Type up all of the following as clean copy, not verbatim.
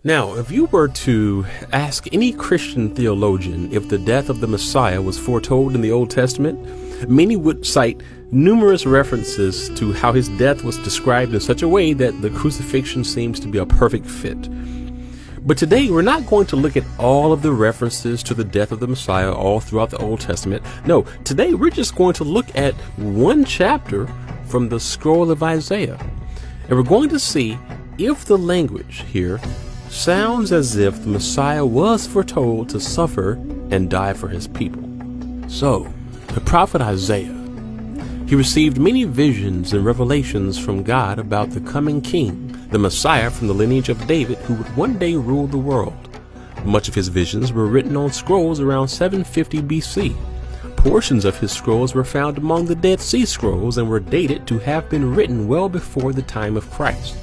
Now, if you were to ask any Christian theologian if the death of the Messiah was foretold in the Old Testament, many would cite numerous references to how his death was described in such a way that the crucifixion seems to be a perfect fit. But today, we're not going to look at all of the references to the death of the Messiah all throughout the Old Testament. No, today we're just going to look at one chapter from the scroll of Isaiah. And we're going to see if the language here sounds as if the Messiah was foretold to suffer and die for his people. So, the prophet Isaiah, he received many visions and revelations from God about the coming king, the Messiah from the lineage of David, who would one day rule the world. Much of his visions were written on scrolls around 750 BC. Portions of his scrolls were found among the Dead Sea Scrolls and were dated to have been written well before the time of Christ.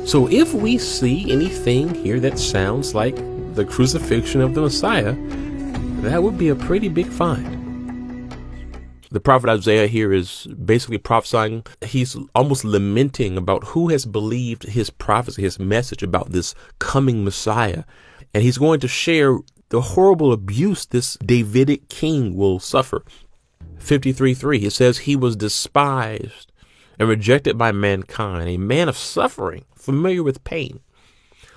So if we see anything here that sounds like the crucifixion of the Messiah, that would be a pretty big find. The prophet Isaiah here is basically prophesying. He's almost lamenting about who has believed his prophecy, his message about this coming Messiah. And he's going to share the horrible abuse this Davidic king will suffer. 53:3, it says, he was despised and rejected by mankind, a man of suffering, familiar with pain.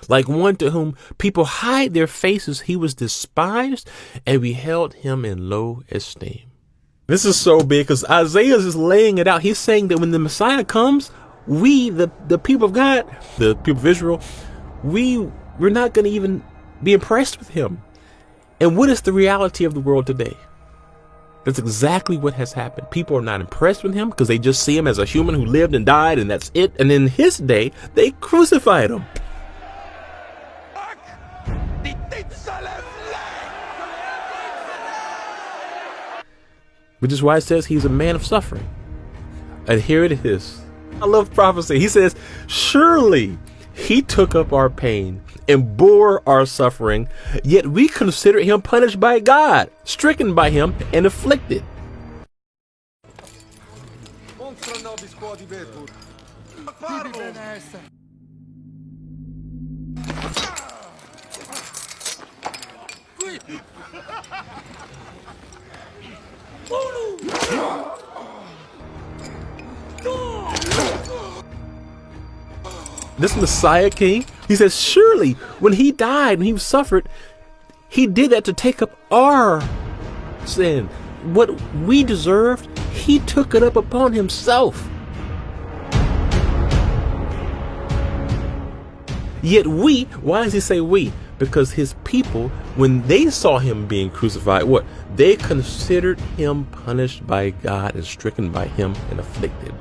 Like one to whom people hide their faces, he was despised, and we held him in low esteem. This is so big because Isaiah is just laying it out. He's saying that when the Messiah comes, we, the people of God, the people of Israel, we're not going to even be impressed with him. And what is the reality of the world today? That's exactly what has happened. People are not impressed with him because they just see him as a human who lived and died, and that's it. And in his day, they crucified him. Which is why it says he's a man of suffering. And here it is. I love prophecy. He says, surely he took up our pain and bore our suffering, yet we consider him punished by God, stricken by him, and afflicted. This Messiah king, he says, surely when he died, when he suffered, he did that to take up our sin. What we deserved, he took it up upon himself. Yet we, why does he say we? Because his people, when they saw him being crucified, what? They considered him punished by God and stricken by him and afflicted.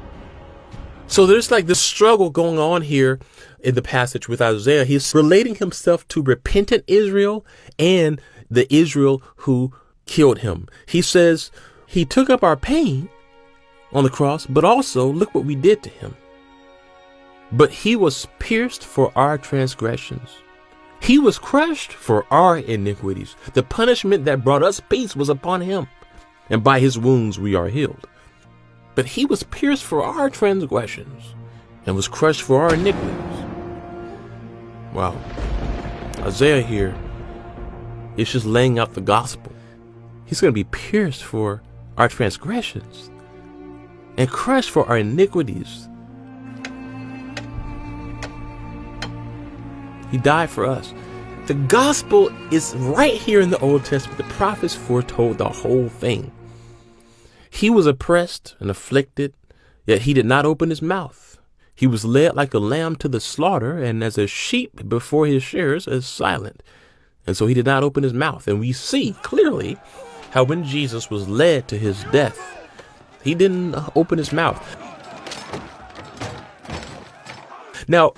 So there's like this struggle going on here in the passage with Isaiah. He's relating himself to repentant Israel and the Israel who killed him. He says he took up our pain on the cross, but also look what we did to him. But he was pierced for our transgressions. He was crushed for our iniquities. The punishment that brought us peace was upon him, and by his wounds we are healed. But he was pierced for our transgressions and was crushed for our iniquities. Wow. Isaiah here is just laying out the gospel. He's going to be pierced for our transgressions and crushed for our iniquities. He died for us. The gospel is right here in the Old Testament. The prophets foretold the whole thing. He was oppressed and afflicted, yet he did not open his mouth. He was led like a lamb to the slaughter, and as a sheep before his shearers is silent. And so he did not open his mouth. And we see clearly how when Jesus was led to his death, he didn't open his mouth. Now,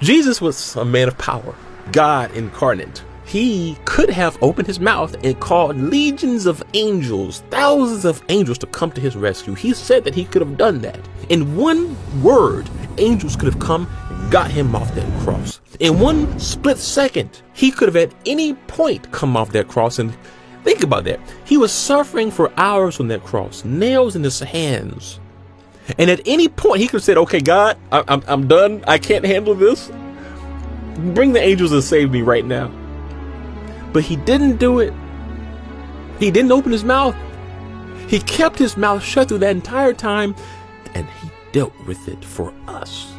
Jesus was a man of power, God incarnate. He could have opened his mouth and called legions of angels, thousands of angels to come to his rescue. He said that he could have done that. In one word, angels could have come and got him off that cross. In one split second, he could have at any point come off that cross. And think about that. He was suffering for hours on that cross, nails in his hands. And at any point, he could have said, okay, God, I'm done. I can't handle this. Bring the angels and save me right now. But he didn't do it. He didn't open his mouth. He kept his mouth shut through that entire time, and he dealt with it for us.